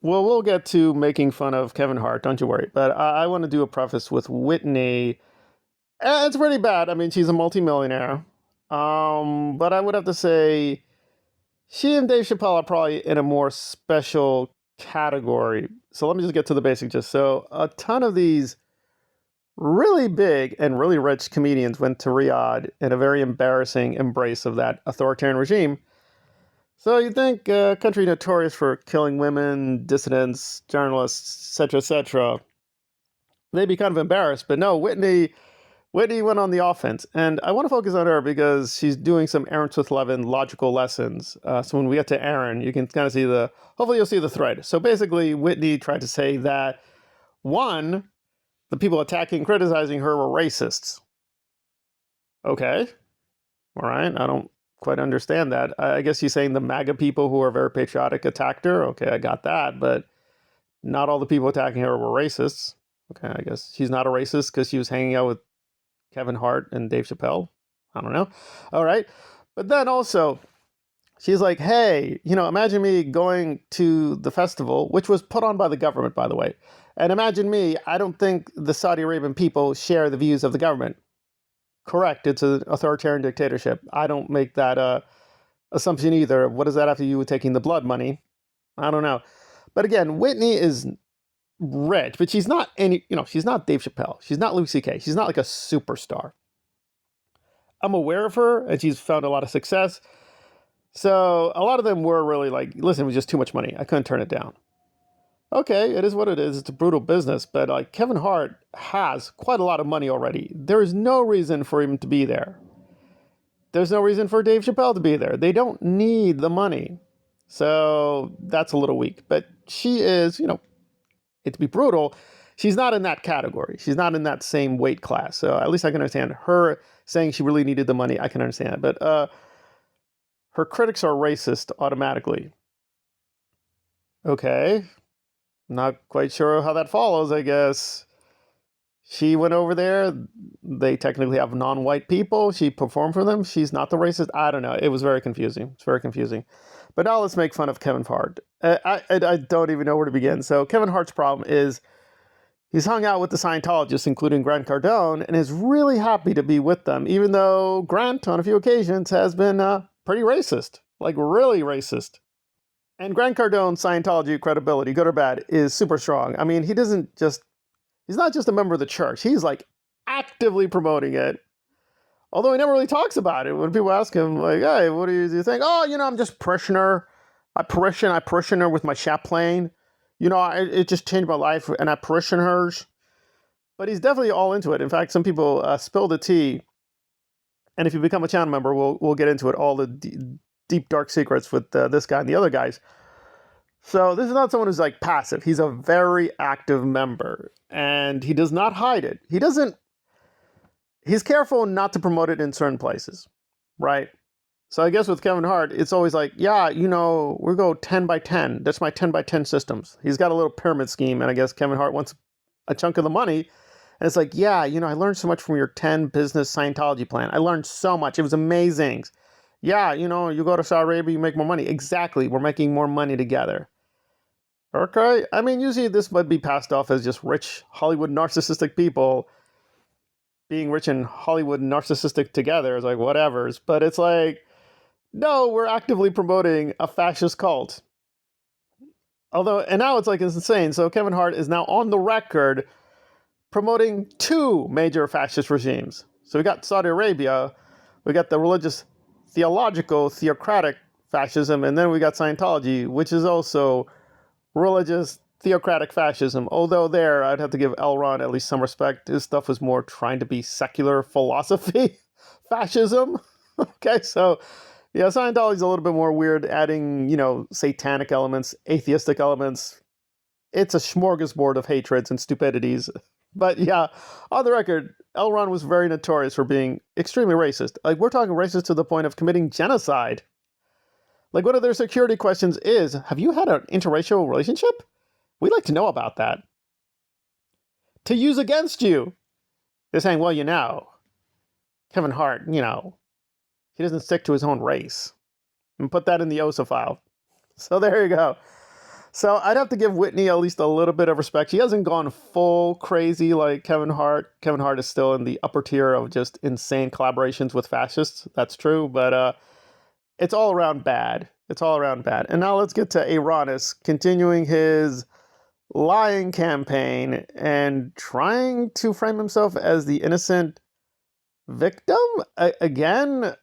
Well, we'll get to making fun of Kevin Hart, don't you worry. But I want to do a preface with Whitney. It's pretty bad. I mean, she's a multimillionaire. But I would have to say she and Dave Chappelle are probably in a more special category. So let me just get to the basic gist. So a ton of these really big and really rich comedians went to Riyadh in a very embarrassing embrace of that authoritarian regime. So you think a country notorious for killing women, dissidents, journalists, etc., they'd be kind of embarrassed. But no, Whitney went on the offense, and I want to focus on her because she's doing some Aaron Smith-Levin logical lessons. So when we get to Aaron, you can kind of see hopefully you'll see the thread. So basically, Whitney tried to say that one, the people attacking, criticizing her were racists. Okay, all right, I don't quite understand that. I guess she's saying the MAGA people who are very patriotic attacked her. Okay, I got that, but not all the people attacking her were racists. Okay, I guess she's not a racist because she was hanging out with Kevin Hart and Dave Chappelle. I don't know. All right. But then also, she's like, hey, imagine me going to the festival, which was put on by the government, by the way. And imagine me, I don't think the Saudi Arabian people share the views of the government. Correct. It's an authoritarian dictatorship. I don't make that assumption either. What does that have to do with taking the blood money? I don't know. But again, Whitney is rich, but she's not she's not Dave Chappelle. She's not Louis C.K. She's not like a superstar. I'm aware of her, and she's found a lot of success. So a lot of them were really like, listen, it was just too much money. I couldn't turn it down. Okay, it is what it is. It's a brutal business, but like Kevin Hart has quite a lot of money already. There is no reason for him to be there. There's no reason for Dave Chappelle to be there. They don't need the money. So that's a little weak. But she is, to be brutal, she's not in that category. She's not in that same weight class. So at least I can understand her saying she really needed the money. I can understand it. But her critics are racist automatically. Okay. Not quite sure how that follows, I guess. She went over there. They technically have non-white people. She performed for them. She's not the racist. I don't know. It was very confusing. It's very confusing. But now let's make fun of Kevin Hart. I don't even know where to begin. So Kevin Hart's problem is he's hung out with the Scientologists, including Grant Cardone, and is really happy to be with them, even though Grant, on a few occasions, has been pretty racist, like really racist. And Grant Cardone's Scientology credibility, good or bad, is super strong. I mean, he's not just a member of the church. He's like actively promoting it. Although he never really talks about it. When people ask him, like, hey, what do you think? Oh, I'm just parishioner. I parishioner with my chaplain. It just changed my life, and I parishioners. But he's definitely all into it. In fact, some people spill the tea. And if you become a channel member, we'll get into it, all the deep, dark secrets with this guy and the other guys. So this is not someone who's like passive. He's a very active member, and he does not hide it. He's careful not to promote it in certain places, right? So I guess with Kevin Hart, it's always like, yeah, we go 10 by 10. That's my 10 by 10 systems. He's got a little pyramid scheme, and I guess Kevin Hart wants a chunk of the money. And it's like, yeah, I learned so much from your 10 business Scientology plan. I learned so much. It was amazing. Yeah, you go to Saudi Arabia, you make more money. Exactly. We're making more money together. Okay. I mean, usually this would be passed off as just rich Hollywood narcissistic people being rich and Hollywood narcissistic together is like whatever's. But it's like, no, we're actively promoting a fascist cult. And now it's like it's insane. So Kevin Hart is now on the record promoting two major fascist regimes. So we got Saudi Arabia, we got the religious, theological, theocratic fascism, and then we got Scientology, which is also religious, theocratic fascism. Although there, I'd have to give L. Ron at least some respect. His stuff was more trying to be secular philosophy fascism. Okay, so yeah, Scientology's a little bit more weird, adding, satanic elements, atheistic elements. It's a smorgasbord of hatreds and stupidities. But yeah, on the record, L. Ron was very notorious for being extremely racist. Like, we're talking racist to the point of committing genocide. Like, one of their security questions is, have you had an interracial relationship? We'd like to know about that. To use against you. They're saying, well, Kevin Hart, he doesn't stick to his own race. And put that in the OSA file. So there you go. So I'd have to give Whitney at least a little bit of respect. He hasn't gone full crazy like Kevin Hart. Kevin Hart is still in the upper tier of just insane collaborations with fascists. That's true, but it's all around bad. It's all around bad. And now let's get to Aaronis continuing his lying campaign and trying to frame himself as the innocent victim again.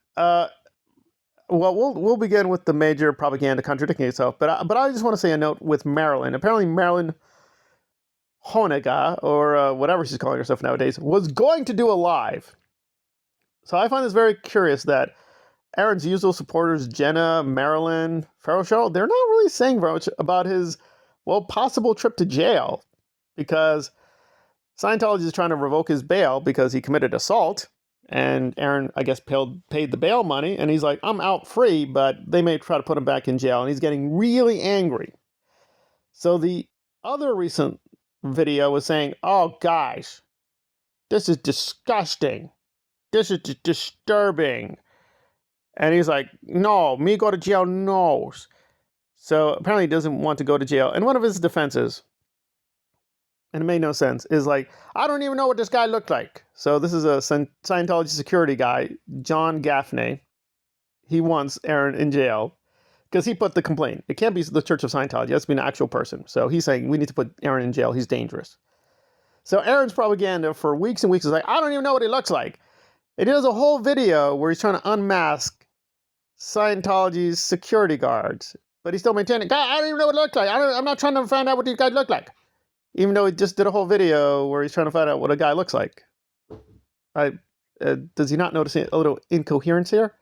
Well, we'll begin with the major propaganda contradicting itself, but I just want to say a note with Marilyn. Apparently, Marilyn Honega, or whatever she's calling herself nowadays, was going to do a live. So I find this very curious that Aaron's usual supporters, Jenna, Marilyn, Farrell, they're not really saying very much about his, well, possible trip to jail, because Scientology is trying to revoke his bail because he committed assault. And Aaron, I guess, paid the bail money, and he's like, I'm out free, but they may try to put him back in jail, and he's getting really angry. So the other recent video was saying, oh, guys, this is disgusting. This is disturbing. And he's like, no, me go to jail, no. So apparently he doesn't want to go to jail. And one of his defenses, and it made no sense, is like, I don't even know what this guy looked like. So this is a Scientology security guy, John Gaffney. He wants Aaron in jail because he put the complaint. It can't be the Church of Scientology. It has to be an actual person. So he's saying we need to put Aaron in jail. He's dangerous. So Aaron's propaganda for weeks and weeks is like, I don't even know what he looks like. And he does a whole video where he's trying to unmask Scientology's security guards. But he's still maintaining, God, I don't even know what it looks like. I'm not trying to find out what these guys look like. Even though he just did a whole video where he's trying to find out what a guy looks like. Does he not notice a little incoherence here?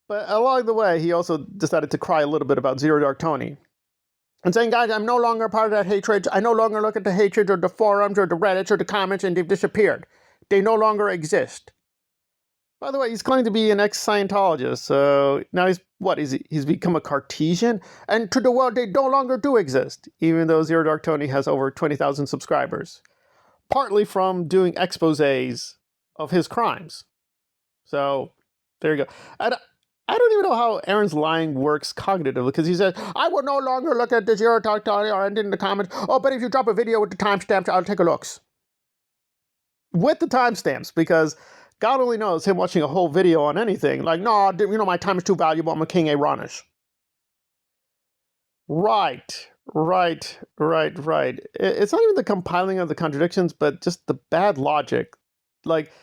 But along the way, he also decided to cry a little bit about Zero Dark Tony. And saying, guys, I'm no longer part of that hatred. I no longer look at the hatred or the forums or the Reddits or the comments, and they've disappeared. They no longer exist. By the way, he's claiming to be an ex-Scientologist, so now he's become a Cartesian, and to the world they no longer do exist, even though Zero Dark Tony has over 20,000 subscribers, partly from doing exposés of his crimes. So there you go. I don't even know how Aaron's lying works cognitively, because he says, I will no longer look at the Zero Dark Tony or anything in the comments. Oh, but if you drop a video with the timestamps, I'll take a look. With the timestamps, because God only knows him watching a whole video on anything. Like, no, my time is too valuable. I'm a King Aaronis. Right. It's not even the compiling of the contradictions, but just the bad logic. Like,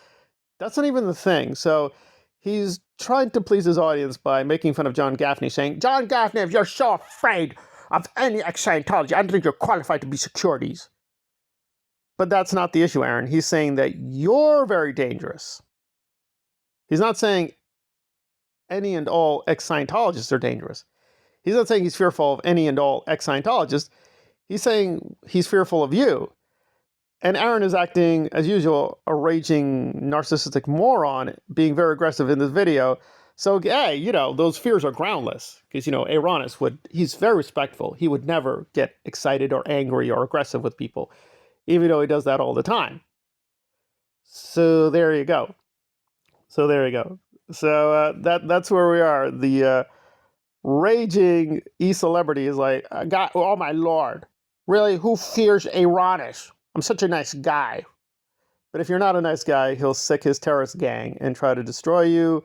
that's not even the thing. So he's trying to please his audience by making fun of John Gaffney, saying, John Gaffney, if you're so afraid of any ex-Scientology, I don't think you're qualified to be securities. But that's not the issue, Aaron. He's saying that you're very dangerous. He's not saying any and all ex-Scientologists are dangerous. He's not saying he's fearful of any and all ex-Scientologists. He's saying he's fearful of you. And Aaron is acting, as usual, a raging narcissistic moron, being very aggressive in this video. So, hey, those fears are groundless. Because, Aaronis he's very respectful. He would never get excited or angry or aggressive with people, even though he does that all the time. So there you go. So that's where we are. The raging e-celebrity is like, God, oh my Lord, really, who fears Aaronis? I'm such a nice guy. But if you're not a nice guy, he'll sick his terrorist gang and try to destroy you,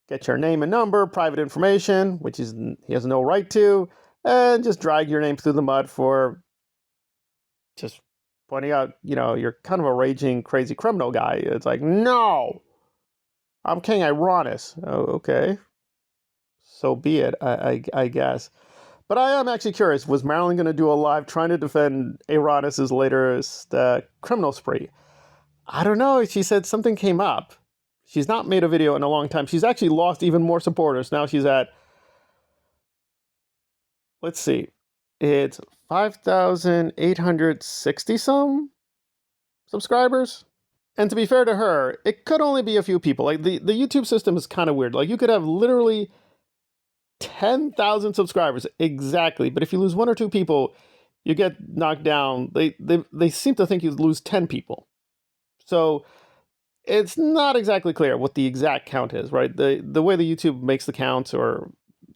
get your name and number, private information, which he has no right to, and just drag your name through the mud for just pointing out, you're kind of a raging, crazy criminal guy. It's like, no, I'm King Aaronis. Oh, okay. So be it, I guess. But I am actually curious, was Marilyn going to do a live trying to defend Aaronis' latest criminal spree? I don't know. She said something came up. She's not made a video in a long time. She's actually lost even more supporters. Now she's at, let's see, it's 5,860 some subscribers. And to be fair to her, it could only be a few people. Like the YouTube system is kind of weird. Like you could have literally 10,000 subscribers exactly, but if you lose one or two people, you get knocked down. They seem to think you lose 10 people. So it's not exactly clear what the exact count is, right? The way the YouTube makes the counts or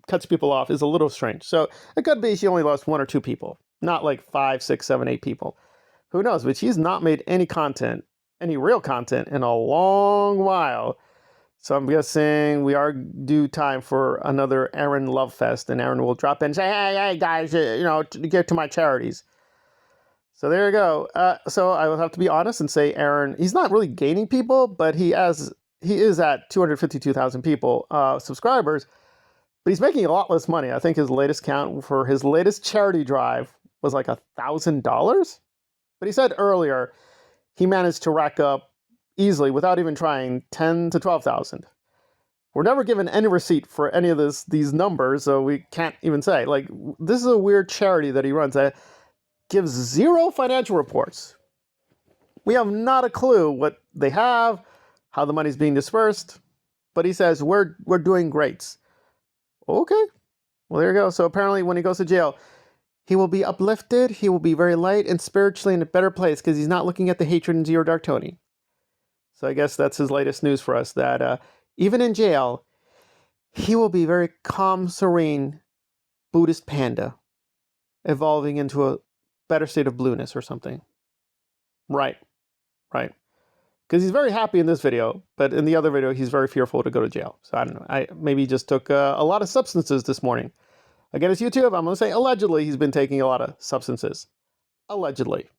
cuts people off is a little strange. So it could be she only lost 1 or 2 people, not like 5, 6, 7, 8 people. Who knows? But she's not made any content, any real content, in a long while. So I'm guessing we are due time for another Aaron Love Fest, and Aaron will drop in and say, hey, guys, get to my charities. So there you go. So I will have to be honest and say Aaron, he's not really gaining people, but he is at 252,000 people, subscribers, but he's making a lot less money. I think his latest count for his latest charity drive was like $1,000. But he said earlier he managed to rack up easily without even trying 10 to 12,000. We're never given any receipt for any of these numbers, so we can't even say. Like, this is a weird charity that he runs that gives 0 financial reports. We have not a clue what they have, how the money's being dispersed, but he says we're doing great. Okay, well, there you go. So apparently when he goes to jail, he will be uplifted, he will be very light and spiritually in a better place because he's not looking at the hatred in Zero Dark Tony. So I guess that's his latest news for us, that even in jail, he will be very calm, serene Buddhist panda, evolving into a better state of blueness or something. Right. Because he's very happy in this video, but in the other video, he's very fearful to go to jail. So I don't know. Maybe he just took a lot of substances this morning. Again, it's YouTube. I'm going to say allegedly he's been taking a lot of substances. Allegedly.